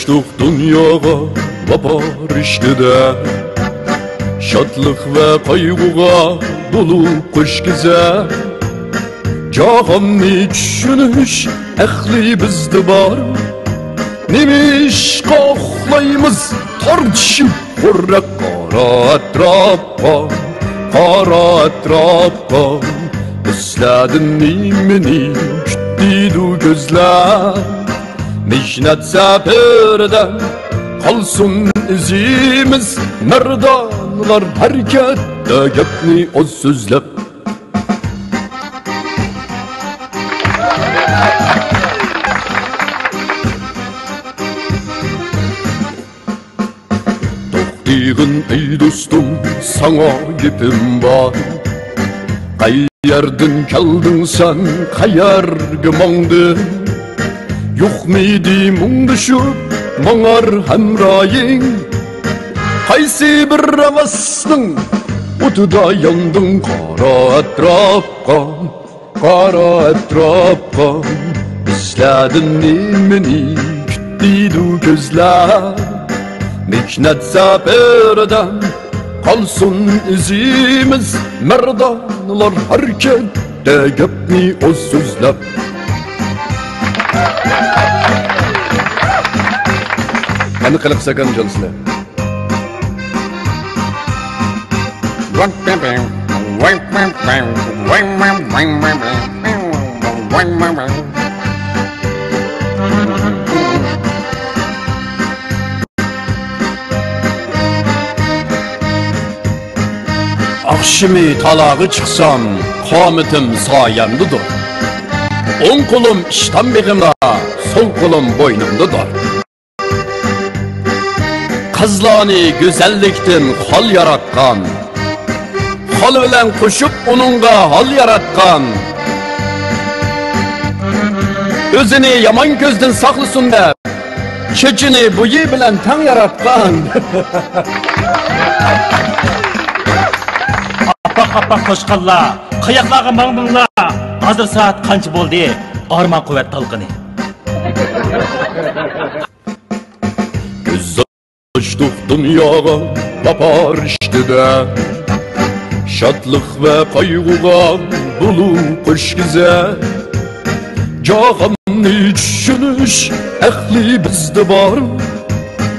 Uçtuk dünyaya vapar iştide, şatlık ve kaygıga dolu kış güzel. Cahanni düşünüş ehli bizde var. Nemiş koklayımız tartışıp hurra kara etrafka Üsledin nimini küttiydu gözler. Mihnet seferden kalsın izimiz, merdanlar harekette gepni o sözler. Toqtiğin ey dostum, sana gepim var. Qayerden keldin sen, qayerge mаңdın? Yok miydi muң düşüp, maڭar hemraying? Qaysi bir havasning o'tida yandın qara etrafka İzledin nimini küttiydu gözler. Mihnet seferden kalsın izimiz, merdanlar harekette gepni o sözler. Qani qilib sakan jonislar. Akşimi talağı çıksam, kametim sayemdedir. On kolum işten begimde, sol kolum boynumdadır. Kızlarını güzellikten hal yaratkan, hal bilen koşup onunla hal yaratkan, özünü yaman gözden saklısın dep, çeçini buyu bilen tan yaratkan. Appak toşqanlar, qayaqlarga mаңdыңlar. Hazır saat qancha bo'ldi? Arman quvvat talqini. Göz açtık dünyaya vapar iştide, şatlık ve kaygıga dolu kış güzel. Cahanni düşünüş ehli bizde var.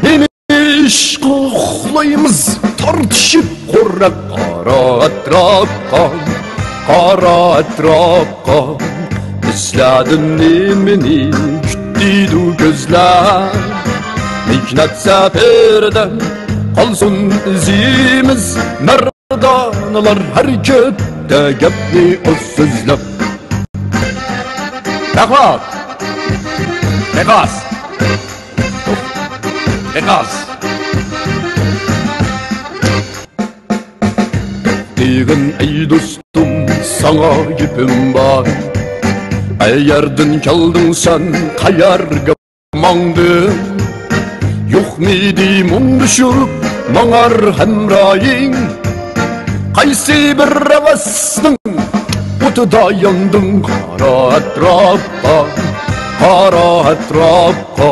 Nemiş koklayımız tartışıp hurra kara etrafka İzledin nimini küttiydu gözler. Mihnet seferden kalsın izimiz, merdanlar harekette gepni o sözler. Bekas Diğin ey dostum, sana gepim var. Eğerdin keldin sen, qayerge mаңdın? Yok miydi muң düşüp, maڭar hemraying? Qaysi bir havasning o'tida yandın qara etrafka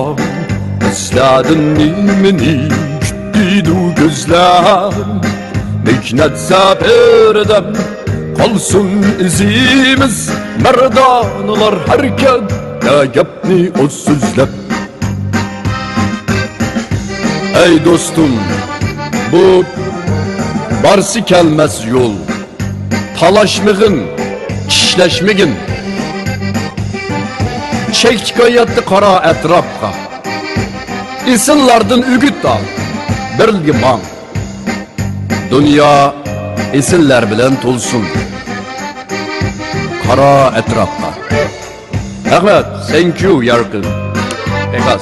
İzledin nimini küttiydu gözler. Mihnet seferden kalsın izimiz, merdanlar harekette gepni o sözler. Ey dostum, bu barsı gelmez yol, talaşmığın, kişleşmigin. Çek hayatı kara etrafka, İnsanlardan ügüt al, birilgi maң. Dünya esinler bilen tolsun, kara etrafka. Rahmet, thank you yarkın. Bekas.